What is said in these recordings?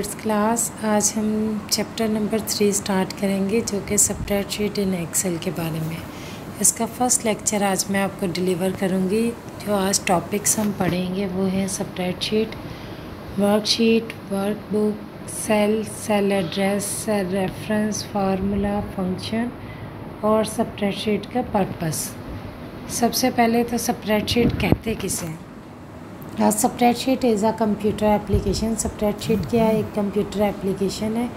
Students class. आज हम chapter number 3 start करेंगे जो कि स्प्रेडशीट इन एक्सेल के बारे में। इसका फर्स्ट लेक्चर आज मैं आपको डिलीवर करूंगी। जो आज टॉपिक्स हम पढ़ेंगे वो हैं spreadsheet, worksheet, workbook, cell address, cell reference, formula, function और स्प्रेडशीट का पर्पस। सबसे पहले तो स्प्रेडशीट कहते किसे हैं। Spreadsheet is a computer application. Spreadsheet क्या है? एक कंप्यूटर एप्लीकेशन है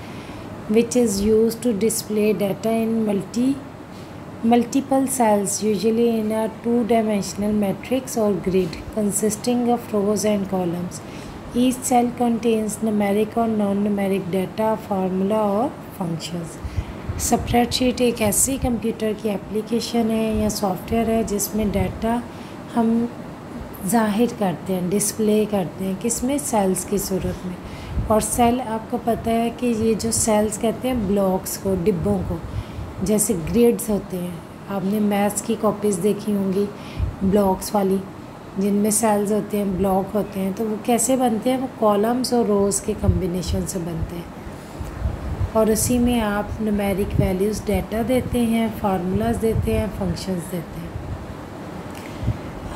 which is use to display data in multiple cells, usually in a two-dimensional matrix or grid consisting of rows and columns. Each cell contains numeric और non-numeric data, formula और functions. Spreadsheet एक ऐसी computer की application है या software है जिसमें data हम ज़ाहिर करते हैं, डिस्प्ले करते हैं, किसमें? सेल्स की सूरत में। और सेल आपको पता है कि ये जो सेल्स कहते हैं ब्लॉक्स को, डिब्बों को, जैसे ग्रिड्स होते हैं। आपने मैथ्स की कॉपीज़ देखी होंगी ब्लॉक्स वाली, जिनमें सेल्स होते हैं, ब्लॉक होते हैं। तो वो कैसे बनते हैं? वो कॉलम्स और रोज़ के कम्बिनेशन से बनते हैं और उसी में आप न्यूमेरिक वैल्यूज़ डाटा देते हैं, फार्मूलाज देते हैं, फंक्शंस देते हैं।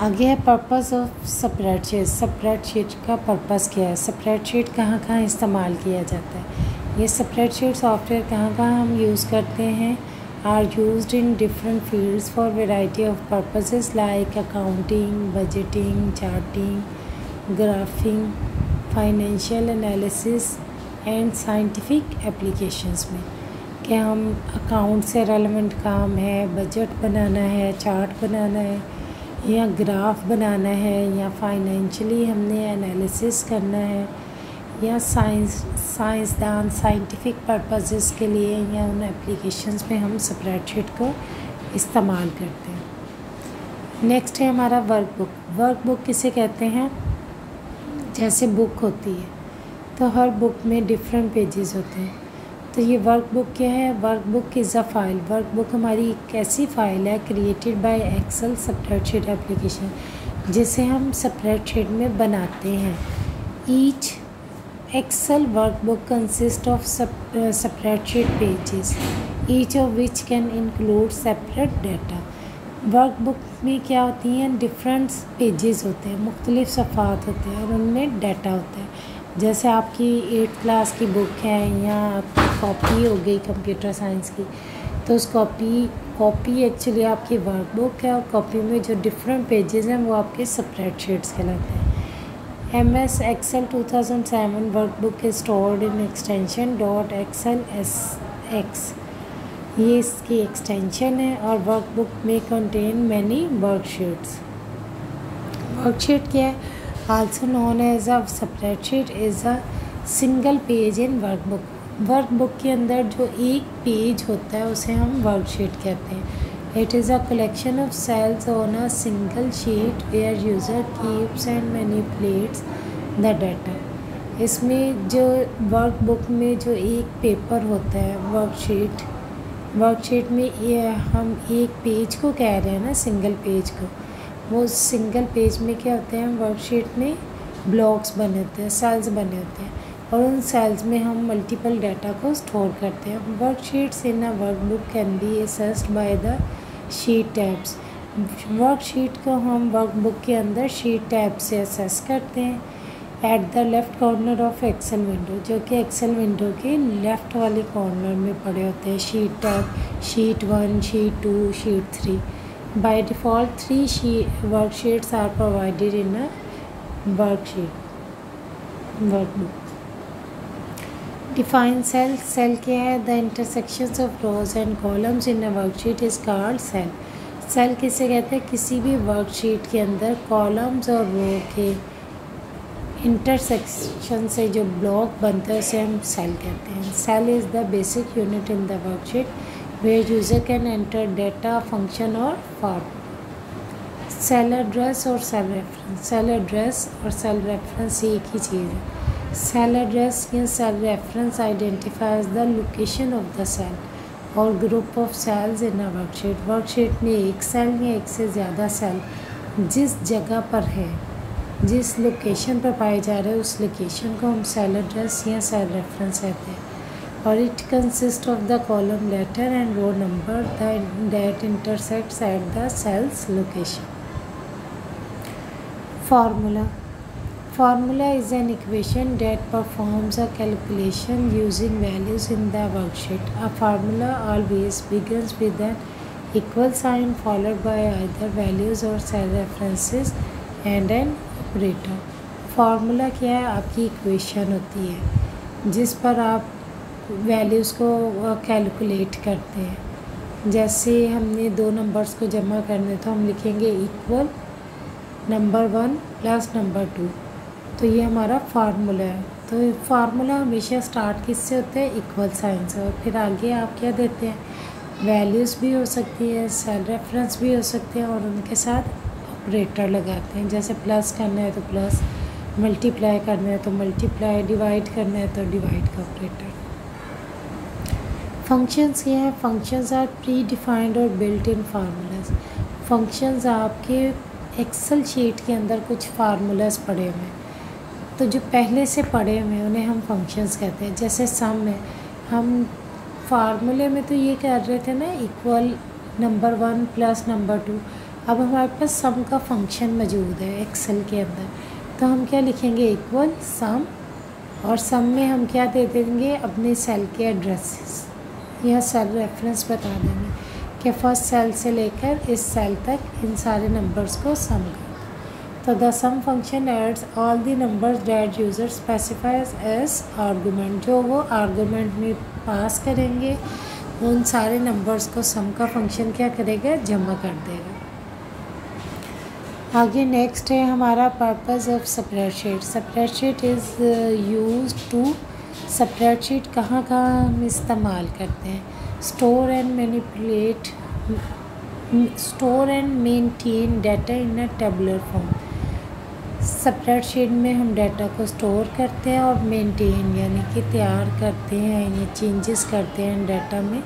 आगे है पर्पस ऑफ स्प्रेडशीट। स्प्रेडशीट का पर्पस क्या है? स्प्रेडशीट कहाँ कहाँ इस्तेमाल किया जाता है? ये स्प्रेडशीट सॉफ्टवेयर कहाँ कहाँ हम यूज़ करते हैं? Are used in different fields for variety of purposes like accounting, budgeting, charting, graphing, financial analysis and scientific applications में। क्या हम अकाउंट से रेलेवेंट काम है, बजट बनाना है, चार्ट बनाना है, या ग्राफ बनाना है, या फाइनेंशियली हमने एनालिसिस करना है, या साइंसदान साइंटिफिक पर्पसेस के लिए, या उन एप्लीकेशंस में हम स्प्रेडशीट को इस्तेमाल करते हैं। नेक्स्ट है हमारा वर्कबुक। वर्कबुक किसे कहते हैं? जैसे बुक होती है तो हर बुक में डिफरेंट पेजेस होते हैं। तो ये वर्कबुक क्या है? Workbook is a file. Workbook हमारी एक ऐसी फाइल है created by Excel spreadsheet application जिसे हम स्प्रेडशीट में बनाते हैं। Each Excel workbook consist of spreadsheet pages, each of which can include separate data. Workbook में क्या होती हैं? डिफरेंट पेजेस होते हैं, मुख्तलिफ सफ़ात होते हैं और उनमें डाटा होता है। जैसे आपकी 8th क्लास की बुक है या आपकी कॉपी हो गई कंप्यूटर साइंस की, तो उस कॉपी एक्चुअली आपकी वर्कबुक है और कॉपी में जो डिफरेंट पेजेस हैं वो आपके स्प्रेडशीट्स कहलाते हैं। MS Excel 2007 workbook is stored in extension .xlsx। ये इसकी एक्सटेंशन है और वर्कबुक में कंटेन मैनी वर्कशीट्स। वर्कशीट क्या है? Also known as a spreadsheet is a single page in workbook. Workbook के अंदर जो एक पेज होता है उसे हम वर्कशीट कहते हैं। It is a collection of cells on a single sheet where user keeps and manipulates the data. इसमें जो वर्कबुक में जो एक पेपर होता है वर्कशीट में ये हम एक पेज को कह रहे हैं ना, सिंगल पेज को। वो सिंगल पेज में क्या होते हैं? वर्कशीट में ब्लॉक्स बने होते हैं, सेल्स बने होते हैं और उन सेल्स में हम मल्टीपल डाटा को स्टोर करते हैं। Worksheets in a workbook can be assessed by the sheet tabs. Worksheet को हम वर्कबुक के अंदर शीट टैब से असेस करते हैं। At the left corner of Excel window, जो कि एक्सेल विंडो के लेफ़्ट वाले कॉर्नर में पड़े होते हैं sheet tab, sheet 1, sheet 2, sheet 3। By default, 3 worksheets are provided in a workbook. Define cell. Cell क्या है? The intersections of rows and columns in a worksheet is called cell. Cell किसे कहते हैं? किसी भी वर्कशीट के अंदर कॉलम्स और रो के इंटरसेक्शन से जो ब्लॉक बनता है उसे हम सेल कहते हैं। Cell is the basic unit in the worksheet where user can enter data, function और form. सेल एड्रेस और सेल रेफरेंस। सेल एड्रेस और सेल रेफरेंस एक ही चीज़ है। सेल एड्रेस या cell reference identifies the location of the cell और group of cells in a worksheet. Worksheet में एक सेल या एक से ज़्यादा सेल जिस जगह पर है जिस लोकेशन पर पाए जा रहे हैं उस लोकेशन को हम सेल एड्रेस या सेल रेफरेंस कहते हैं। और it consist of the column letter and row number that intersects at the cell's location. Formula is an equation that performs a calculation using values in the worksheet. A formula always begins with an equal sign followed by either values or cell references and an operator. Formula क्या है? आपकी equation होती है जिस पर आप values को calculate करते हैं। जैसे हमने दो नंबर्स को जमा करने तो हम लिखेंगे इक्वल नंबर 1 प्लस नंबर 2। तो ये हमारा फार्मूला है। तो फार्मूला हमेशा स्टार्ट किससे होते हैं? इक्वल साइन से। और फिर आगे आप क्या देते हैं? वैल्यूज़ भी हो सकती है, सेल रेफरेंस भी हो सकते हैं और उनके साथ ऑपरेटर लगाते हैं। जैसे प्लस करना है तो प्लस, मल्टीप्लाई करना है तो मल्टीप्लाई, डिवाइड करना है तो डिवाइड का ऑपरेटर। फंक्शंस क्या है? फंक्शंस आर प्री डिफाइंड और बिल्ट इन फार्मूलाज। फंक्शंस आपके एक्सेल शीट के अंदर कुछ फार्मूलाज पड़े हुए हैं, तो जो पहले से पढ़े हुए हैं उन्हें हम फंक्शंस कहते हैं। जैसे सम में हम फार्मूले में तो ये कर रहे थे ना, इक्वल नंबर 1 प्लस नंबर 2। अब हमारे पास सम का फंक्शन मौजूद है एक्सेल के अंदर, तो हम क्या लिखेंगे? इक्वल सम, और सम में हम क्या दे देंगे? अपने सेल के एड्रेसेस या सेल रेफरेंस बता देंगे कि फर्स्ट सेल से लेकर इस सेल तक इन सारे नंबर्स को सम कर। तो the sum function adds all the numbers that user specifies as argument. जो वो आर्गूमेंट में पास करेंगे उन सारे नंबर्स को सम का फंक्शन क्या करेगा? जमा कर देगा। आगे नेक्स्ट है हमारा purpose of spreadsheet. Spreadsheet is used to, spreadsheet कहाँ कहाँ हम इस्तेमाल करते हैं? Store and maintain data in a tabular form. Spreadsheet में हम डाटा को स्टोर करते हैं और मेंटेन यानी कि तैयार करते हैं या चेंजेस करते हैं डाटा में।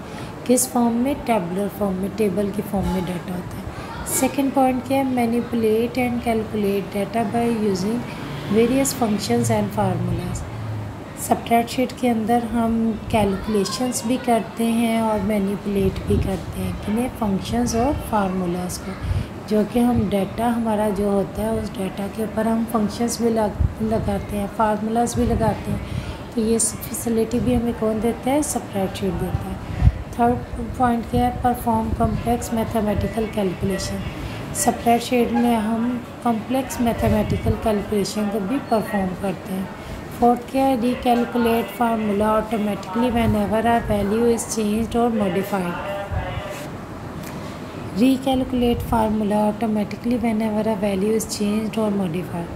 किस फॉर्म में? टेबुलर फॉर्म में, टेबल की फॉर्म में डाटा होता है। सेकंड पॉइंट क्या है? Manipulate and calculate data by using various functions and formulas. Spreadsheet के अंदर हम कैलकुलेशंस भी करते हैं और मैनिपुलेट भी करते हैं किन्हें? फंक्शंस और फार्मूलाज को, जो कि हम डाटा हमारा जो होता है उस डाटा के ऊपर हम फंक्शंस भी लगाते हैं, फार्मूलाज भी लगाते हैं। तो ये फैसिलिटी भी हमें कौन देता है? स्प्रेडशीट देता है। थर्ड पॉइंट क्या है? Perform complex mathematical calculation. Spreadsheet में हम कॉम्प्लेक्स मैथमेटिकल कैलकुलेशन को भी परफॉर्म करते हैं। फोर्थ क्या है? Recalculate formula automatically whenever a value is changed और modified. Recalculate formula automatically whenever a value is changed और मॉडिफाइड।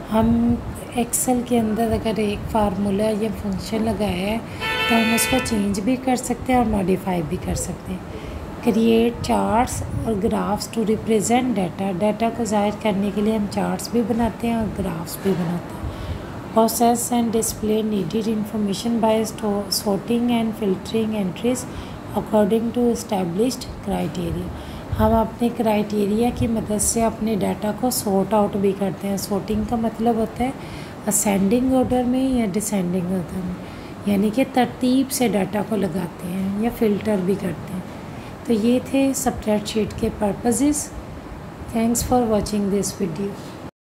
हम एक्सेल के अंदर अगर एक फार्मूला या फंक्शन लगाया है तो हम उसको चेंज भी कर सकते हैं और मॉडिफाई भी कर सकते हैं। क्रिएट चार्ट्स और graphs to represent data. Data को ज़ाहिर करने के लिए हम चार्ट्स भी बनाते हैं और ग्राफ्स भी बनाते हैं। Process and display needed information by sorting and filtering entries according to established criteria. हम अपने क्राइटेरिया की मदद से अपने डाटा को सॉर्ट आउट भी करते हैं। सॉर्टिंग का मतलब होता है असेंडिंग ऑर्डर में या डिसेंडिंग ऑर्डर में, यानी कि तरतीब से डाटा को लगाते हैं या फ़िल्टर भी करते हैं। तो ये थे स्प्रेडशीट के purposes. Thanks for watching this video.